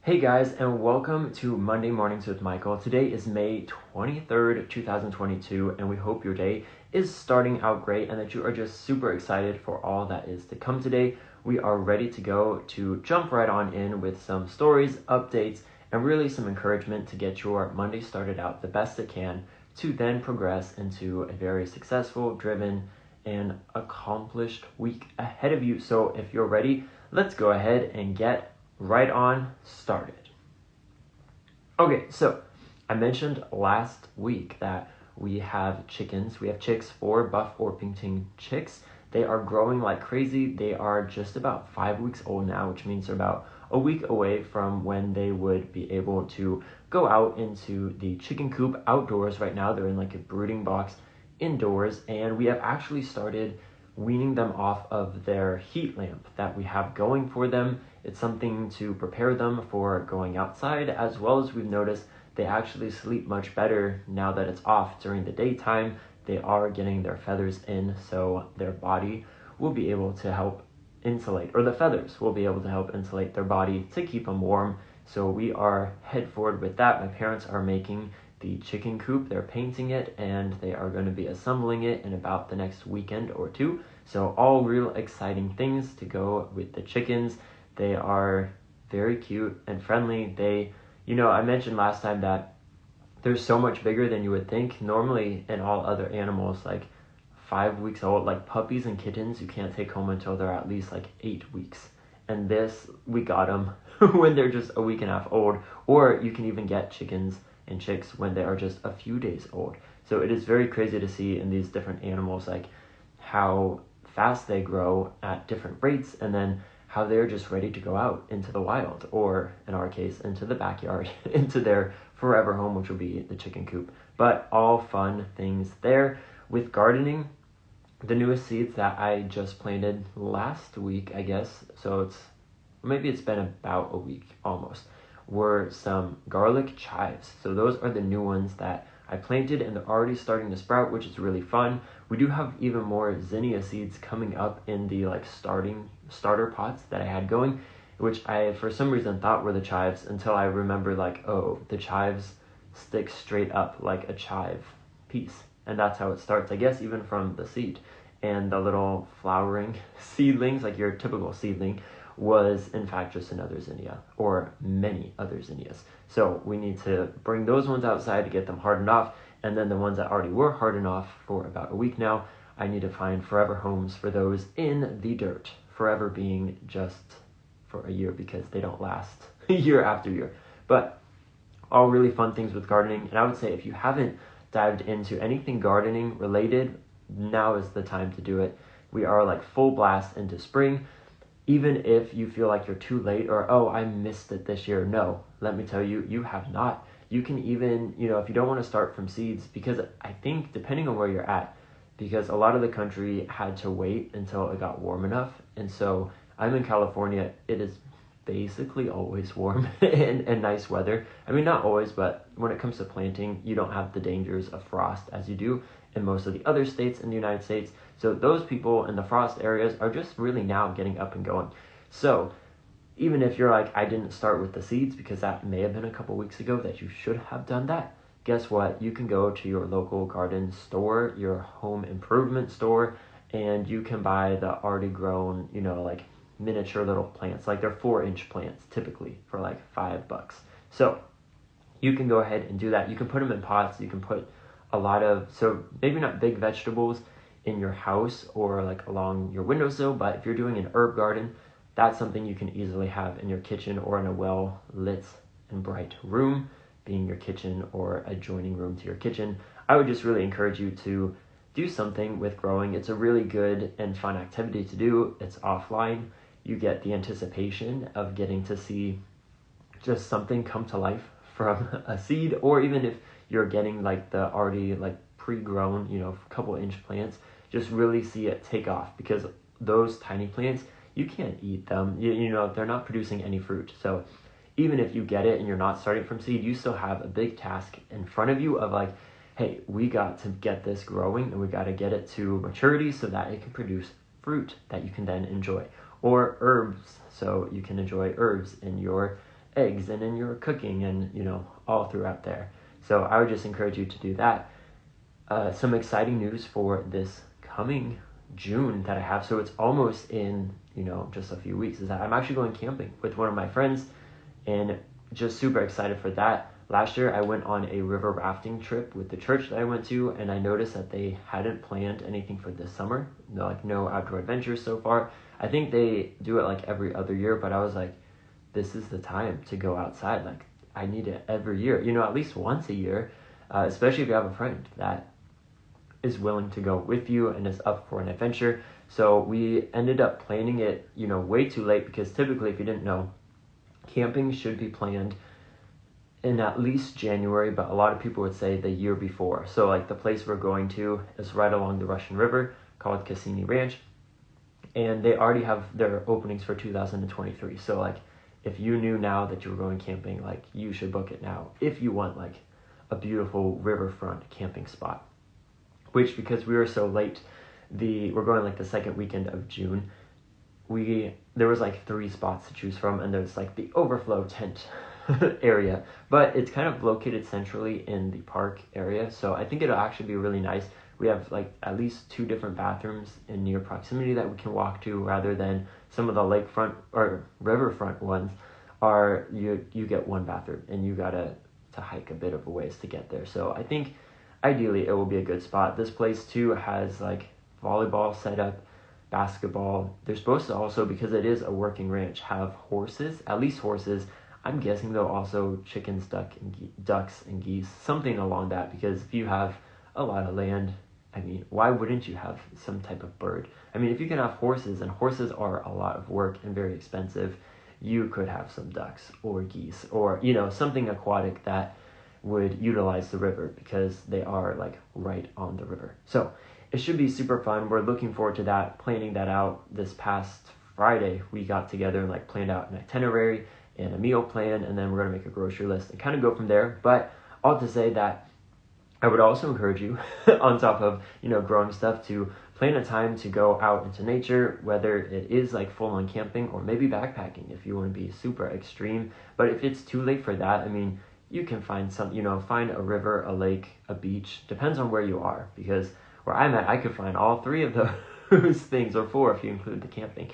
Hey guys, and welcome to Monday Mornings with Michael. Today is May 23rd, 2022, and we hope your day is starting out great and that you are just super excited for all that is to come today. We are ready to go to jump right on in with some stories, updates, and really some encouragement to get your Monday started out the best it can to then progress into a very successful, driven, and accomplished week ahead of you. So if you're ready, let's go ahead and get right on started. Okay, so I mentioned last week that we have chickens. We have chicks for Buff Orpington chicks. They are growing like crazy. They are just about 5 weeks old now, which means they're about a week away from when they would be able to go out into the chicken coop outdoors. Right now, they're in like a brooding box indoors, and we have actually started weaning them off of their heat lamp that we have going for them. It's something to prepare them for going outside, as well as we've noticed they actually sleep much better now that it's off during the daytime. They are getting their feathers in, so their body will be able to help insulate, or the feathers will be able to help insulate their body to keep them warm. So we are head forward with that. My parents are making the chicken coop. They're painting it, and they are going to be assembling it in about the next weekend or two. So all real exciting things to go with the chickens. They are very cute and friendly. I mentioned last time that they're so much bigger than you would think. Normally in all other animals, like 5 weeks old, like puppies and kittens, you can't take home until they're at least like 8 weeks. And this, we got them when they're just a week and a half old, or you can even get chickens and chicks when they are just a few days old. So it is very crazy to see in these different animals, like how fast they grow at different rates, and then how they're just ready to go out into the wild, or in our case, into the backyard, into their forever home, which will be the chicken coop. But all fun things there. With gardening, the newest seeds that I just planted last week, I guess, so it's been about a week almost, were some garlic chives. So those are the new ones that I planted, and they're already starting to sprout, which is really fun. We do have even more zinnia seeds coming up in the starter pots that I had going, which I for some reason thought were the chives until I remember the chives stick straight up like a chive piece, and that's how it starts, I guess, even from the seed. And the little flowering seedlings, like your typical seedling, was in fact just another zinnia, or many other zinnias. So we need to bring those ones outside to get them hardened off, and then the ones that already were hardened off for about a week now, I need to find forever homes for those in the dirt. Forever being just for a year, because they don't last year after year. But all really fun things with gardening, and I would say if you haven't dived into anything gardening related, now is the time to do it. We are like full blast into spring. Even if you feel like you're too late, or, oh, I missed it this year. No, let me tell you, you have not. You can even, if you don't want to start from seeds, because I think depending on where you're at, because a lot of the country had to wait until it got warm enough. And so I'm in California. It is basically always warm and nice weather. I mean, not always, but when it comes to planting, you don't have the dangers of frost as you do in most of the other states in the United States. So those people in the frost areas are just really now getting up and going. So even if you're like, I didn't start with the seeds because that may have been a couple weeks ago that you should have done that, guess what? You can go to your local garden store, your home improvement store, and you can buy the already grown, miniature little plants. Like they're 4-inch plants typically for like $5. So you can go ahead and do that. You can put them in pots. You can put so maybe not big vegetables in your house or like along your windowsill, but if you're doing an herb garden, that's something you can easily have in your kitchen or in a well lit and bright room, being your kitchen or adjoining room to your kitchen. I would just really encourage you to do something with growing. It's a really good and fun activity to do. It's offline. You get the anticipation of getting to see just something come to life from a seed, or even if you're getting like the already like pre-grown, couple inch plants, just really see it take off, because those tiny plants, you can't eat them. They're not producing any fruit. So even if you get it and you're not starting from seed, you still have a big task in front of you of like, hey, we got to get this growing and we got to get it to maturity so that it can produce fruit that you can then enjoy, or herbs, so you can enjoy herbs in your eggs and then you're cooking and, all throughout there. So I would just encourage you to do that. Some exciting news for this coming June that I have. So it's almost in, just a few weeks, is that I'm actually going camping with one of my friends and just super excited for that. Last year I went on a river rafting trip with the church that I went to, and I noticed that they hadn't planned anything for this summer. No outdoor adventures so far. I think they do it like every other year, but I was like, this is the time to go outside. Like, I need it every year, at least once a year, especially if you have a friend that is willing to go with you and is up for an adventure. So we ended up planning it, way too late, because typically, if you didn't know, camping should be planned in at least January, but a lot of people would say the year before. So like the place we're going to is right along the Russian River called Cassini Ranch, and they already have their openings for 2023. So like if you knew now that you were going camping, like you should book it now if you want like a beautiful riverfront camping spot. Which, because we were so late, we're going like the second weekend of June, there was like 3 spots to choose from, and there's like the overflow tent area, but it's kind of located centrally in the park area, so I think it'll actually be really nice. We have like at least 2 different bathrooms in near proximity that we can walk to, rather than some of the lakefront or riverfront ones are you get 1 bathroom and you gotta to hike a bit of a ways to get there. So I think ideally it will be a good spot. This place too has like volleyball set up, basketball. They're supposed to also, because it is a working ranch, have horses, at least horses. I'm guessing though also chickens, ducks and geese, something along that, because if you have a lot of land, I mean, why wouldn't you have some type of bird? I mean, if you can have horses, and horses are a lot of work and very expensive, you could have some ducks or geese or, something aquatic that would utilize the river, because they are like right on the river. So it should be super fun. We're looking forward to that, planning that out. This past Friday, we got together and like planned out an itinerary and a meal plan, and then we're going to make a grocery list and kind of go from there. But all to say that I would also encourage you, on top of, growing stuff, to plan a time to go out into nature, whether it is like full-on camping or maybe backpacking if you want to be super extreme. But if it's too late for that, I mean, you can find find a river, a lake, a beach, depends on where you are, because where I'm at, I could find all 3 of those things, or 4 if you include the camping.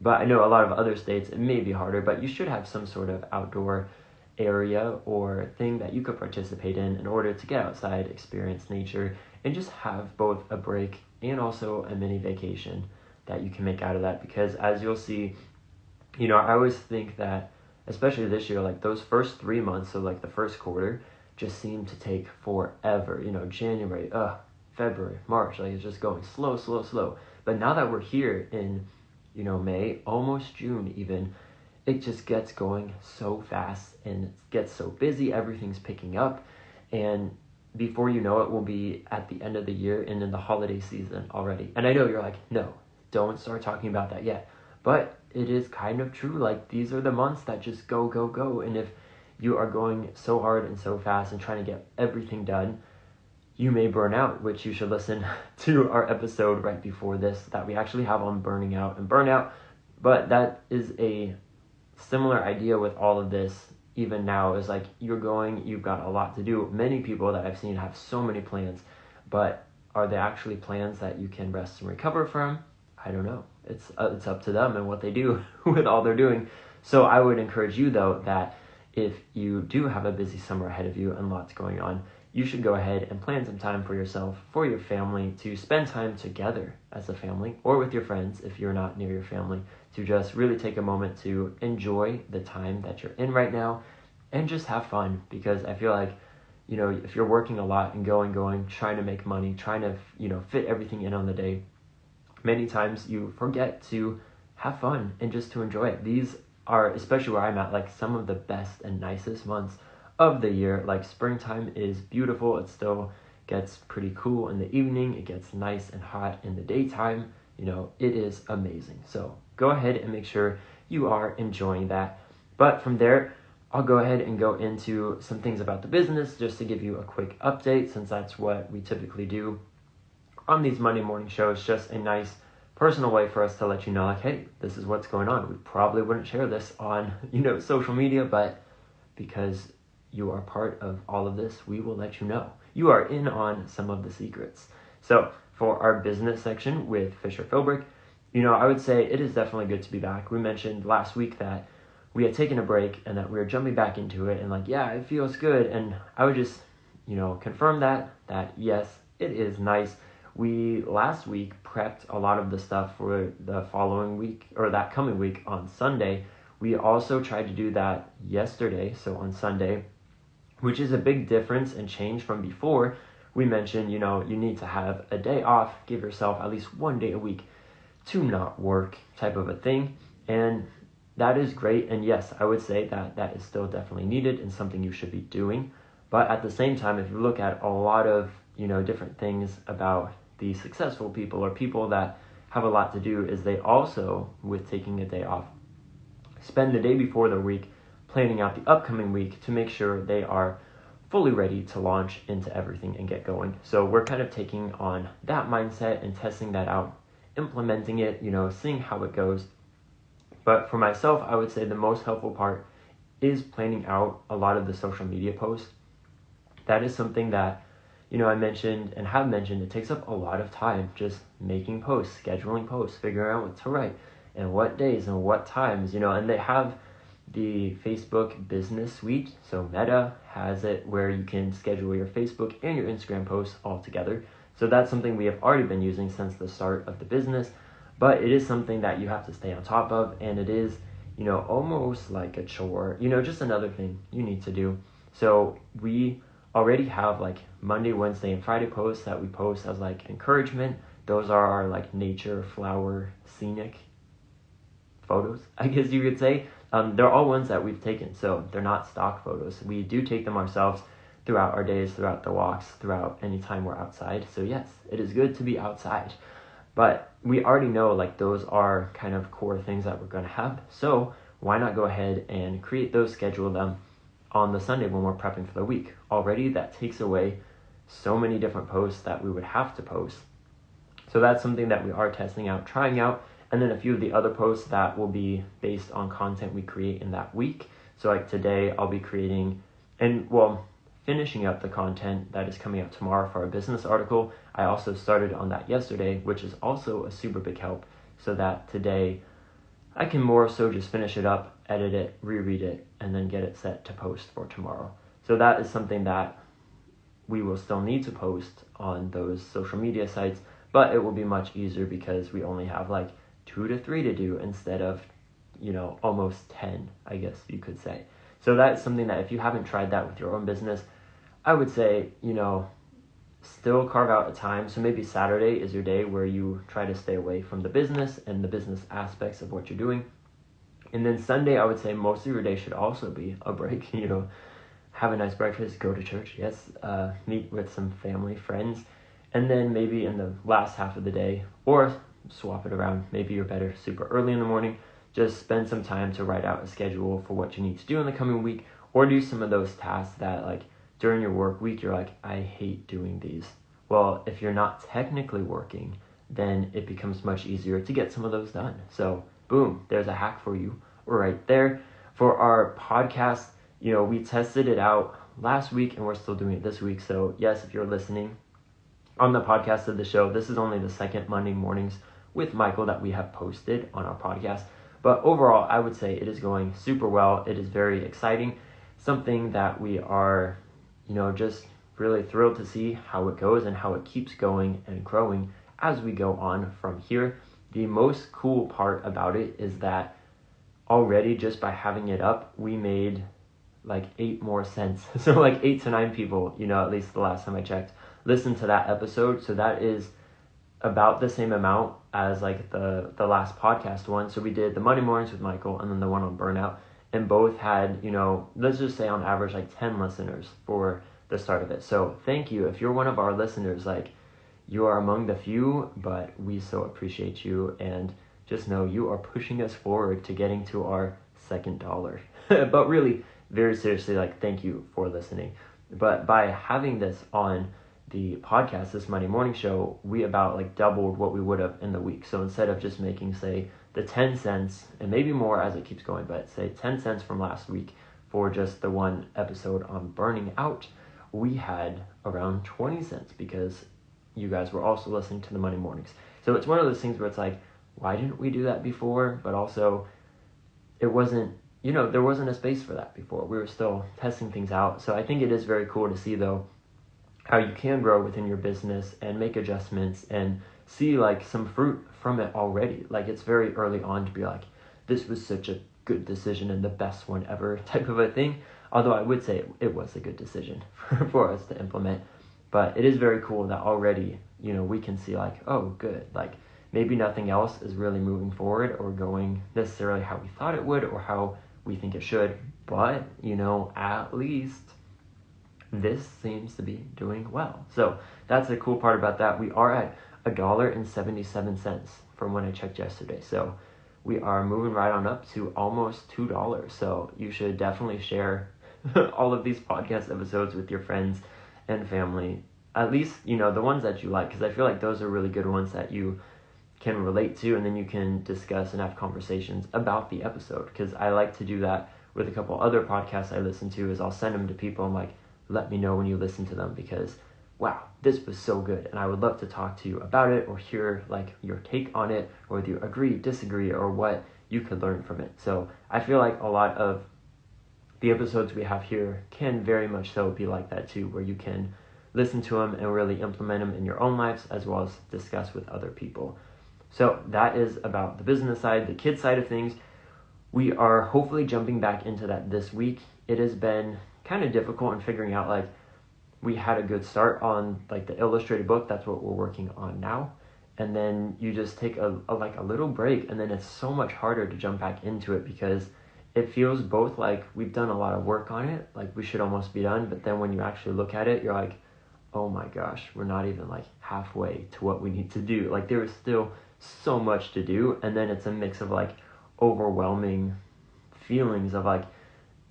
But I know a lot of other states, it may be harder, but you should have some sort of outdoor area or thing that you could participate in order to get outside, experience nature, and just have both a break and also a mini vacation that you can make out of that. Because as you'll see, I always think that, especially this year, like those first 3 months, so like the first quarter, just seemed to take forever. January, February, March, like it's just going slow. But now that we're here in, May, almost June even, it just gets going so fast and it gets so busy. Everything's picking up, and before you know it, we'll be at the end of the year and in the holiday season already. And I know you're like, no, don't start talking about that yet. But it is kind of true. Like, these are the months that just go. And if you are going so hard and so fast and trying to get everything done, you may burn out, which you should listen to our episode right before this that we actually have on burning out and burnout. But that is a similar idea with all of this. Even now, is like you've got a lot to do. Many people that I've seen have so many plans, but are they actually plans that you can rest and recover from? I don't know. It's up to them and what they do with all they're doing. So I would encourage you, though, that if you do have a busy summer ahead of you and lots going on, you should go ahead and plan some time for yourself, for your family, to spend time together as a family, or with your friends if you're not near your family, to just really take a moment to enjoy the time that you're in right now and just have fun. Because I feel like, if you're working a lot and going, trying to make money, trying to, fit everything in on the day, many times you forget to have fun and just to enjoy it. These are, especially where I'm at, like some of the best and nicest months of the year. Like springtime is beautiful. It still gets pretty cool in the evening. It gets nice and hot in the daytime. It is amazing. So go ahead and make sure you are enjoying that. But from there, I'll go ahead and go into some things about the business just to give you a quick update, since that's what we typically do on these Monday morning shows. Just a nice personal way for us to let you know, like, hey, this is what's going on. We probably wouldn't share this on, social media, but because you are part of all of this, we will let you know. You are in on some of the secrets. So for our business section with Fisher Philbrick, I would say it is definitely good to be back. We mentioned last week that we had taken a break and that we were jumping back into it and it feels good. And I would just, confirm that yes, it is nice. We last week prepped a lot of the stuff for the following week or that coming week on Sunday. We also tried to do that yesterday, so on Sunday, which is a big difference and change from before. We mentioned, you need to have a day off, give yourself at least one day a week to not work type of a thing. And that is great. And yes, I would say that is still definitely needed and something you should be doing. But at the same time, if you look at a lot of, different things about the successful people or people that have a lot to do, is they also, with taking a day off, spend the day before their week planning out the upcoming week to make sure they are fully ready to launch into everything and get going. So we're kind of taking on that mindset and testing that out, implementing it, seeing how it goes. But for myself, I would say the most helpful part is planning out a lot of the social media posts. That is something that, I mentioned and have mentioned, it takes up a lot of time just making posts, scheduling posts, figuring out what to write and what days and what times, and they have the Facebook business suite. So Meta has it where you can schedule your Facebook and your Instagram posts all together. So that's something we have already been using since the start of the business, but it is something that you have to stay on top of, and it is, almost like a chore, just another thing you need to do. So we already have Monday, Wednesday, and Friday posts that we post as encouragement. Those are our nature, flower, scenic photos, I guess you could say. They're all ones that we've taken, so they're not stock photos. We do take them ourselves throughout our days, throughout the walks, throughout any time we're outside. So yes, it is good to be outside. But we already know those are kind of core things that we're going to have. So why not go ahead and create those, schedule them on the Sunday when we're prepping for the week. Already that takes away so many different posts that we would have to post. So that's something that we are testing out, trying out. And then a few of the other posts that will be based on content we create in that week. So today I'll be creating finishing up the content that is coming out tomorrow for our business article. I also started on that yesterday, which is also a super big help, so that today I can more so just finish it up, edit it, reread it, and then get it set to post for tomorrow. So that is something that we will still need to post on those social media sites, but it will be much easier because we only have 2 to 3 to do instead of, almost 10, I guess you could say. So that's something that if you haven't tried that with your own business, I would say, still carve out a time. So maybe Saturday is your day where you try to stay away from the business and the business aspects of what you're doing. And then Sunday, I would say most of your day should also be a break, have a nice breakfast, go to church, yes, meet with some family, friends. And then maybe in the last half of the day, or swap it around, maybe you're better super early in the morning, just spend some time to write out a schedule for what you need to do in the coming week, or do some of those tasks that during your work week, you're I hate doing these. Well, if you're not technically working, then it becomes much easier to get some of those done. So boom, there's a hack for you right there. For our podcast, we tested it out last week and we're still doing it this week. So yes, if you're listening on the podcast of the show, this is only the second Monday mornings with Michael that we have posted on our podcast. But overall, I would say it is going super well. It is very exciting. Something that we are, just really thrilled to see how it goes and how it keeps going and growing as we go on from here. The most cool part about it is that already just by having it up, we made 8 more cents. So 8 to 9 people, at least the last time I checked, listened to that episode. So that is about the same amount as the last podcast one. So we did the Monday mornings with Michael and then the one on burnout, and both had, let's just say on average 10 listeners for the start of it. So thank you. If you're one of our listeners, you are among the few, but we so appreciate you, and just know you are pushing us forward to getting to our second dollar. But really, very seriously, thank you for listening. But by having this on the podcast, this Monday morning show, we about doubled what we would have in the week. So instead of just making, say, the 10 cents, and maybe more as it keeps going, but say 10 cents from last week for just the one episode on burning out, we had around 20 cents because you guys were also listening to the Monday mornings. So it's one of those things where it's like, why didn't we do that before? But also, it wasn't, there wasn't a space for that before. We were still testing things out. So I think it is very cool to see, though, how you can grow within your business and make adjustments and see like some fruit from it already. Like, it's very early on to be like, this was such a good decision and the best one ever type of a thing. Although I would say it was a good decision for us to implement. But it is very cool that already, we can see like, oh, good. Like, maybe nothing else is really moving forward or going necessarily how we thought it would or how we think it should. But, at least this seems to be doing well. So that's the cool part about that. We are at $1.77 from when I checked yesterday. So we are moving right on up to almost $2. So you should definitely share all of these podcast episodes with your friends and family. At least, the ones that you like, because I feel like those are really good ones that you can relate to, and then you can discuss and have conversations about the episode. Because I like to do that with a couple other podcasts I listen to, is I'll send them to people. I'm like, let me know when you listen to them, because wow, this was so good, and I would love to talk to you about it or hear like your take on it, or whether you agree, disagree, or what you could learn from it. So I feel like a lot of the episodes we have here can very much so be like that too, where you can listen to them and really implement them in your own lives, as well as discuss with other people. So that is about the business side. The kid side of things, we are hopefully jumping back into that this week. It has been kind of difficult in figuring out, like, we had a good start on like the illustrated book. That's what we're working on now. And then you just take a little break, and then it's so much harder to jump back into it, because it feels both like we've done a lot of work on it, like we should almost be done. But then when you actually look at it, you're like, oh my gosh, we're not even like halfway to what we need to do. Like, there is still so much to do. And then it's a mix of like overwhelming feelings of like,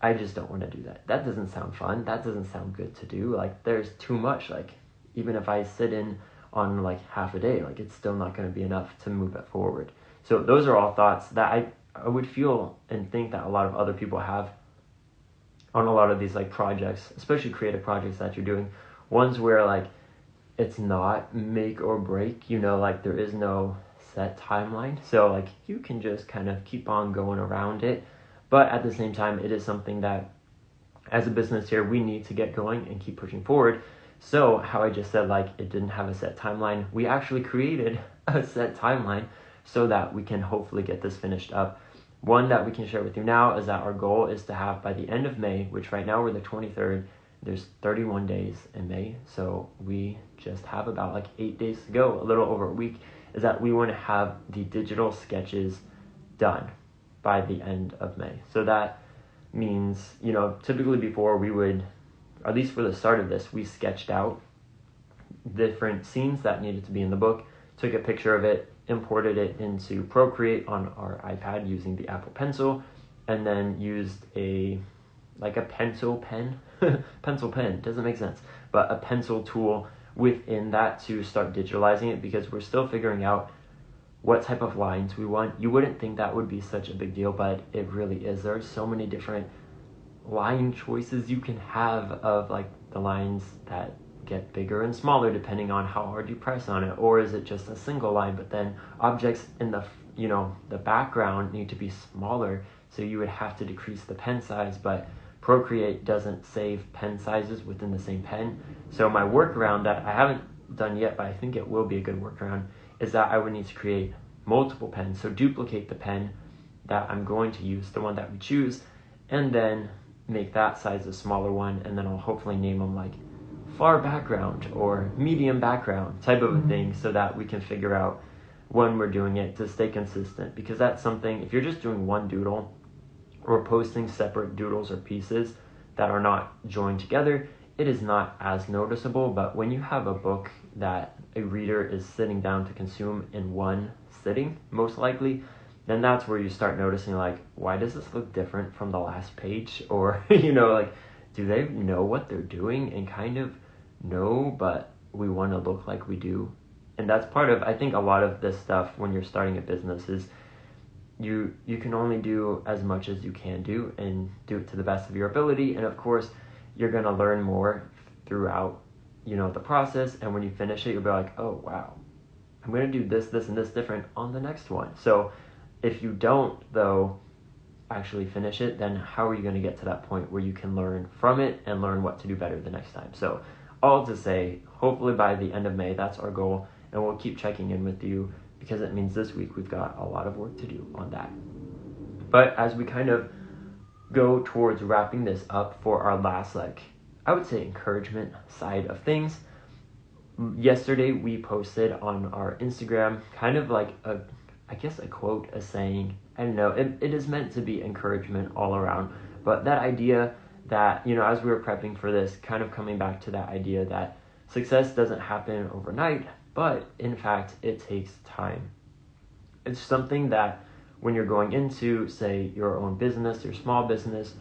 I just don't want to do that. That doesn't sound fun. That doesn't sound good to do. Like, there's too much. Like, even if I sit in on like half a day, like, it's still not going to be enough to move it forward. So those are all thoughts that I would feel and think that a lot of other people have on a lot of these like projects, especially creative projects that you're doing. Ones where like it's not make or break, like there is no set timeline. So like you can just kind of keep on going around it. But at the same time, it is something that as a business here, we need to get going and keep pushing forward. So how I just said, like, it didn't have a set timeline, we actually created a set timeline so that we can hopefully get this finished up. One that we can share with you now is that our goal is to have by the end of May, which right now we're the 23rd, there's 31 days in May. So we just have about like 8 days to go, a little over a week, is that we want to have the digital sketches done by the end of May. So that means, typically before we would, at least for the start of this, we sketched out different scenes that needed to be in the book, took a picture of it, imported it into Procreate on our iPad using the Apple Pencil, and then used a pencil pen, doesn't make sense, but a pencil tool within that to start digitalizing it, because we're still figuring out what type of lines we want. You wouldn't think that would be such a big deal, but it really is. There are so many different line choices you can have, of like the lines that get bigger and smaller depending on how hard you press on it, or is it just a single line, but then objects in the background need to be smaller, so you would have to decrease the pen size, but Procreate doesn't save pen sizes within the same pen. So my workaround that I haven't done yet, but I think it will be a good workaround, is that I would need to create multiple pens. So duplicate the pen that I'm going to use, the one that we choose, and then make that size a smaller one, and then I'll hopefully name them like far background or medium background type of a thing, so that we can figure out when we're doing it to stay consistent. Because that's something, if you're just doing one doodle or posting separate doodles or pieces that are not joined together, it is not as noticeable. But when you have a book that a reader is sitting down to consume in one sitting, most likely, then that's where you start noticing, like, why does this look different from the last page? Or, like, do they know what they're doing? And kind of no, but we want to look like we do. And that's part of, I think, a lot of this stuff when you're starting a business is you can only do as much as you can do and do it to the best of your ability. And of course, you're going to learn more throughout, the process. And when you finish it, you'll be like, oh, wow, I'm going to do this, this, and this different on the next one. So if you don't, though, actually finish it, then how are you going to get to that point where you can learn from it and learn what to do better the next time? So all to say, hopefully by the end of May, that's our goal. And we'll keep checking in with you because it means this week we've got a lot of work to do on that. But as we kind of go towards wrapping this up for our last, I would say encouragement side of things, yesterday we posted on our Instagram kind of like a quote, a saying. I don't know, it is meant to be encouragement all around, but that idea that, as we were prepping for this, kind of coming back to that idea that success doesn't happen overnight, but in fact, it takes time. It's something that when you're going into, say, your own business, your small business,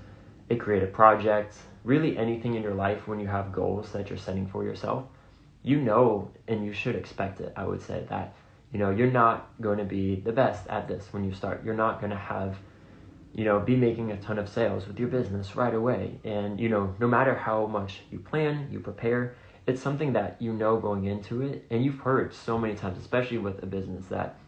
a creative project, really anything in your life, when you have goals that you're setting for yourself, and you should expect it, I would say, that, you're not going to be the best at this when you start. You're not going to have, be making a ton of sales with your business right away. And, no matter how much you plan, you prepare, it's something that going into it, and you've heard so many times, especially with a business, that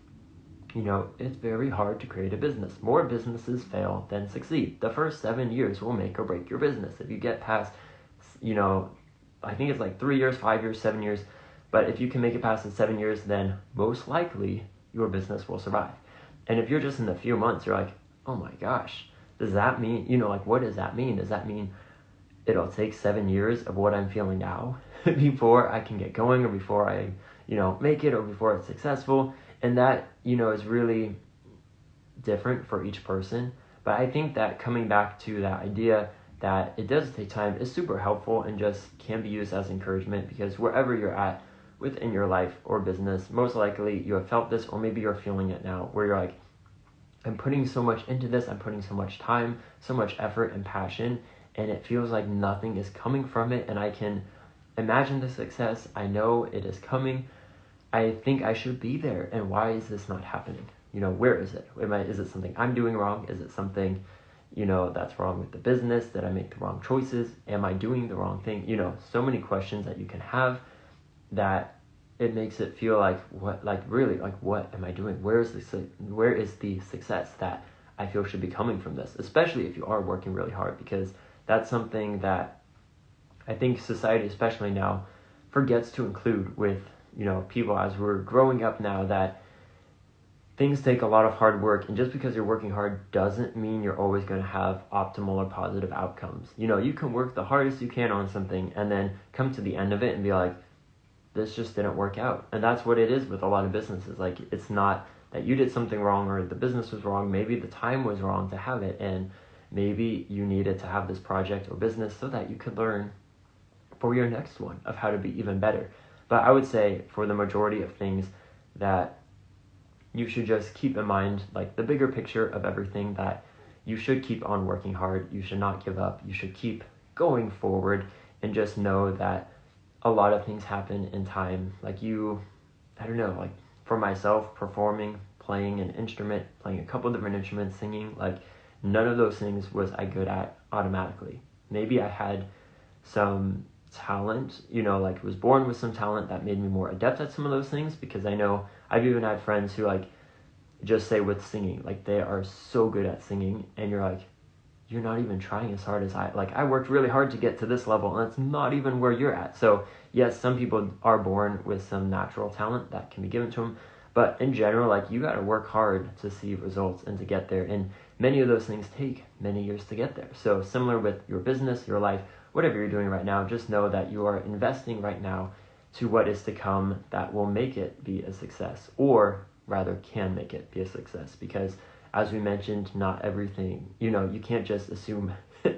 it's very hard to create a business. More businesses fail than succeed. The first 7 years will make or break your business. If you get past, I think it's like 3 years, 5 years, 7 years, but if you can make it past the 7 years, then most likely your business will survive. And if you're just in a few months, you're like, oh my gosh, does that mean, what does that mean? Does that mean it'll take 7 years of what I'm feeling now before I can get going, or before I, make it, or before it's successful? And that, is really different for each person. But I think that coming back to that idea that it does take time is super helpful and just can be used as encouragement, because wherever you're at within your life or business, most likely you have felt this, or maybe you're feeling it now, where you're like, I'm putting so much into this, I'm putting so much time, so much effort and passion, and it feels like nothing is coming from it. And I can imagine the success. I know it is coming. I think I should be there. And why is this not happening? Where is it? Is it something I'm doing wrong? Is it something, that's wrong with the business? Did I make the wrong choices? Am I doing the wrong thing? So many questions that you can have, that it makes it feel like, what am I doing? Where is the success that I feel should be coming from this? Especially if you are working really hard, because that's something that I think society, especially now, forgets to include with, people as we're growing up now, that things take a lot of hard work, and just because you're working hard doesn't mean you're always going to have optimal or positive outcomes. You can work the hardest you can on something and then come to the end of it and be like, this just didn't work out. And that's what it is with a lot of businesses. Like, it's not that you did something wrong or the business was wrong. Maybe the time was wrong to have it, and maybe you needed to have this project or business so that you could learn for your next one of how to be even better. But I would say for the majority of things, that you should just keep in mind, like, the bigger picture of everything, that you should keep on working hard. You should not give up. You should keep going forward, and just know that a lot of things happen in time. Like, for myself, performing, playing an instrument, playing a couple different instruments, singing, like, none of those things was I good at automatically. Maybe I had some talent, was born with some talent that made me more adept at some of those things, because I know I've even had friends who, just say with singing, they are so good at singing, and you're like, you're not even trying as hard as I worked really hard to get to this level, and it's not even where you're at. So yes, some people are born with some natural talent that can be given to them, but in general, you got to work hard to see results and to get there, and many of those things take many years to get there. So similar with your business, your life, whatever you're doing right now, just know that you are investing right now to what is to come, that will make it be a success, or rather can make it be a success. Because as we mentioned, not everything, you can't just assume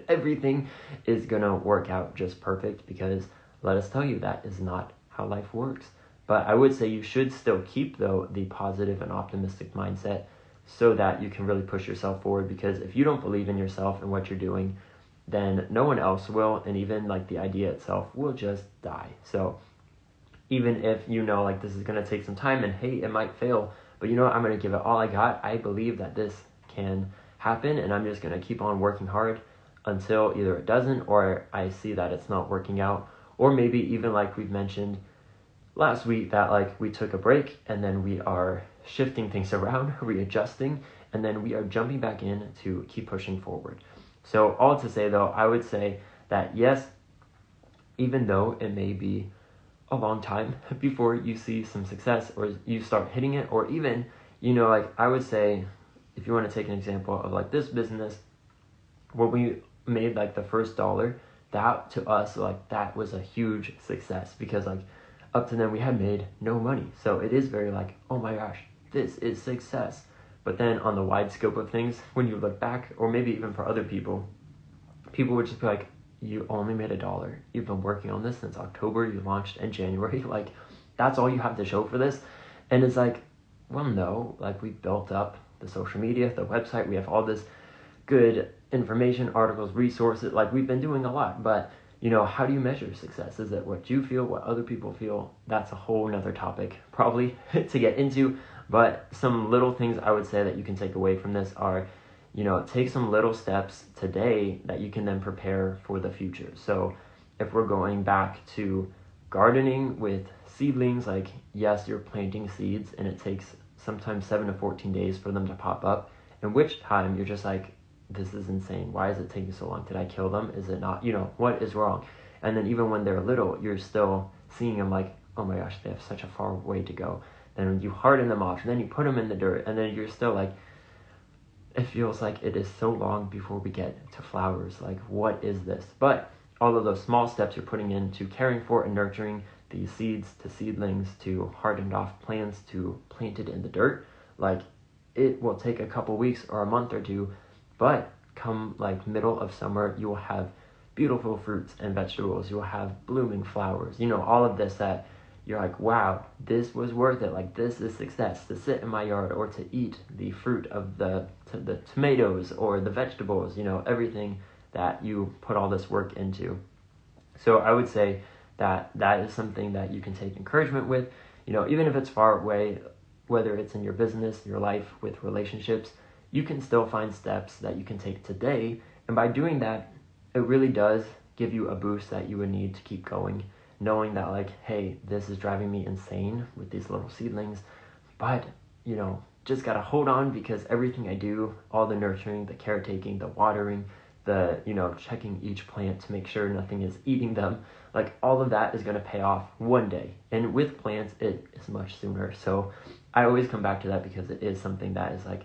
everything is going to work out just perfect, because let us tell you, that is not how life works. But I would say you should still keep, though, the positive and optimistic mindset, so that you can really push yourself forward. Because if you don't believe in yourself and what you're doing, then no one else will, and even the idea itself will just die. So even if this is going to take some time, and hey, it might fail, but I'm going to give it all I got. I believe that this can happen, and I'm just going to keep on working hard until either it doesn't or I see that it's not working out. Or maybe even like we've mentioned last week, that like we took a break and then we are shifting things around, readjusting, and then we are jumping back in to keep pushing forward. So all to say though, I would say that yes, even though it may be a long time before you see some success or you start hitting it, or even, like I would say, if you want to take an example of like this business, when we made like the first dollar, that to us, like that was a huge success, because like up to then we had made no money. So it is very like, oh my gosh, this is success. But then on the wide scope of things, when you look back, or maybe even for other people would just be like, you only made $1. You've been working on this since October. You launched in January. Like, that's all you have to show for this. And it's like, well, no, like we built up the social media, the website. We have all this good information, articles, resources. Like, we've been doing a lot. But, how do you measure success? Is it what you feel, what other people feel? That's a whole nother topic probably to get into. But some little things I would say that you can take away from this are, take some little steps today that you can then prepare for the future. So if we're going back to gardening with seedlings, like yes, you're planting seeds and it takes sometimes 7 to 14 days for them to pop up, in which time you're just like, this is insane. Why is it taking so long? Did I kill them? Is it not? What is wrong? And then even when they're little, you're still seeing them like, oh my gosh, they have such a far way to go. Then you harden them off and then you put them in the dirt, and then you're still like, it feels like it is so long before we get to flowers. Like, what is this? But all of those small steps you're putting into caring for and nurturing these seeds to seedlings to hardened off plants to planted in the dirt, like it will take a couple weeks or a month or two, but come like middle of summer, you will have beautiful fruits and vegetables. You will have blooming flowers. All of this that you're like, wow, this was worth it. Like, this is success, to sit in my yard or to eat the fruit of the tomatoes or the vegetables, everything that you put all this work into. So I would say that is something that you can take encouragement with, even if it's far away, whether it's in your business, your life, with relationships, you can still find steps that you can take today. And by doing that, it really does give you a boost that you would need to keep going, knowing that like, hey, this is driving me insane with these little seedlings, but just gotta hold on, because everything I do, all the nurturing, the caretaking, the watering, the checking each plant to make sure nothing is eating them, like all of that is going to pay off one day. And with plants, it is much sooner. So I always come back to that, because it is something that is like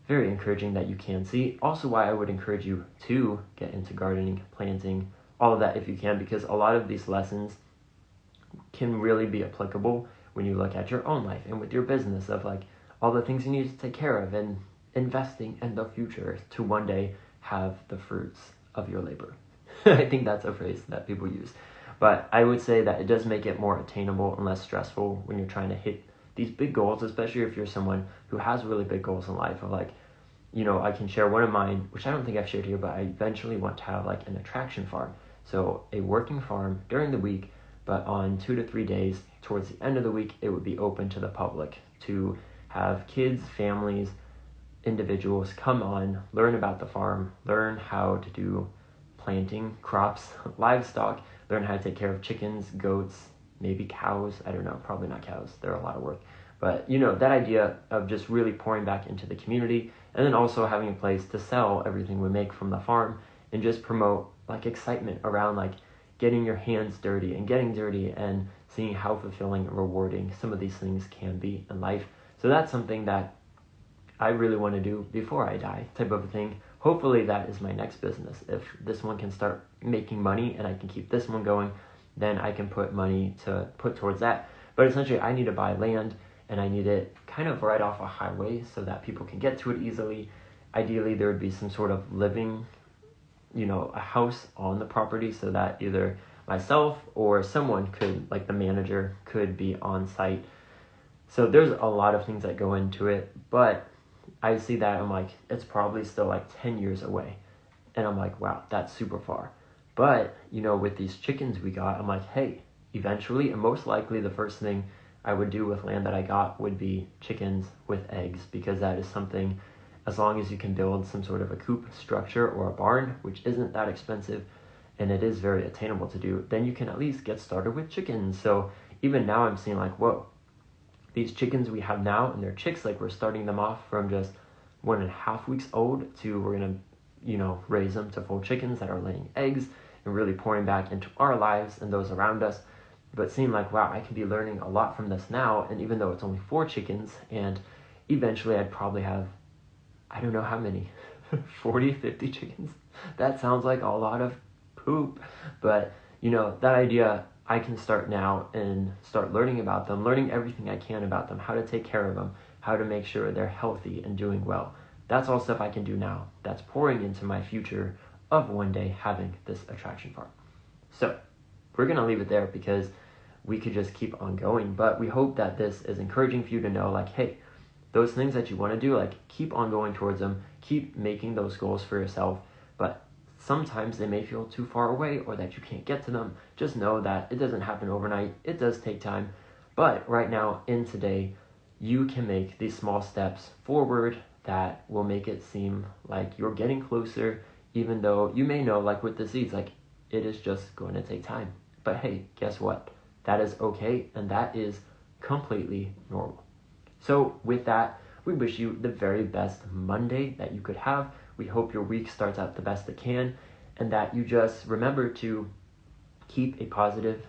very encouraging that you can see. Also why I would encourage you to get into gardening, planting, all of that if you can, because a lot of these lessons can really be applicable when you look at your own life and with your business, of like all the things you need to take care of and investing in the future to one day have the fruits of your labor. I think that's a phrase that people use. But I would say that it does make it more attainable and less stressful when you're trying to hit these big goals, especially if you're someone who has really big goals in life. Of like, I can share one of mine, which I don't think I've shared here, but I eventually want to have like an attraction farm. So a working farm during the week, but on 2 to 3 days towards the end of the week, it would be open to the public to have kids, families, individuals come on, learn about the farm, learn how to do planting, crops, livestock, learn how to take care of chickens, goats, maybe cows. I don't know, probably not cows. They're a lot of work. But, that idea of just really pouring back into the community, and then also having a place to sell everything we make from the farm, and just promote like excitement around like getting your hands dirty and getting dirty and seeing how fulfilling and rewarding some of these things can be in life. So that's something that I really want to do before I die, type of a thing. Hopefully that is my next business. If this one can start making money and I can keep this one going, then I can put money to put towards that. But essentially I need to buy land, and I need it kind of right off a highway so that people can get to it easily. Ideally there would be some sort of living, a house on the property, so that either myself or someone could, like the manager, could be on site. So there's a lot of things that go into it, but I see that I'm like, it's probably still like 10 years away. And I'm like, wow, that's super far. But, with these chickens we got, I'm like, hey, eventually, and most likely the first thing I would do with land that I got would be chickens with eggs, because that is something as long as you can build some sort of a coop structure or a barn, which isn't that expensive and it is very attainable to do, then you can at least get started with chickens. So even now I'm seeing like, whoa, these chickens we have now and they're chicks, like we're starting them off from just 1.5 weeks old to we're gonna, raise them to full chickens that are laying eggs and really pouring back into our lives and those around us. But seeing like, wow, I can be learning a lot from this now. And even though it's only 4 chickens, and eventually I'd probably have, I don't know how many, 40, 50 chickens. That sounds like a lot of poop. But, that idea, I can start now and start learning about them, learning everything I can about them, how to take care of them, how to make sure they're healthy and doing well. That's all stuff I can do now. That's pouring into my future of one day having this attraction farm. So we're going to leave it there because we could just keep on going. But we hope that this is encouraging for you to know, like, hey, those things that you want to do, like, keep on going towards them, keep making those goals for yourself. But sometimes they may feel too far away or that you can't get to them. Just know that it doesn't happen overnight. It does take time. But right now, in today, you can make these small steps forward that will make it seem like you're getting closer, even though you may know, like with the seeds, like it is just going to take time. But hey, guess what? That is okay, and that is completely normal. So with that, we wish you the very best Monday that you could have. We hope your week starts out the best it can, and that you just remember to keep a positive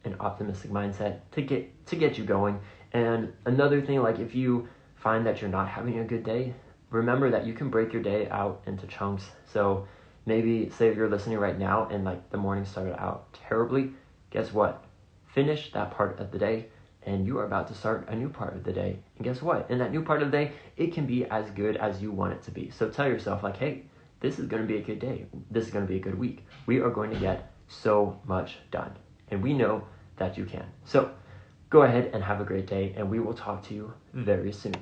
and optimistic mindset to get you going. And another thing, like if you find that you're not having a good day, remember that you can break your day out into chunks. So maybe say if you're listening right now and like the morning started out terribly, guess what? Finish that part of the day and you are about to start a new part of the day. And guess what? In that new part of the day, it can be as good as you want it to be. So tell yourself like, hey, this is going to be a good day. This is going to be a good week. We are going to get so much done. And we know that you can. So go ahead and have a great day, and we will talk to you very soon.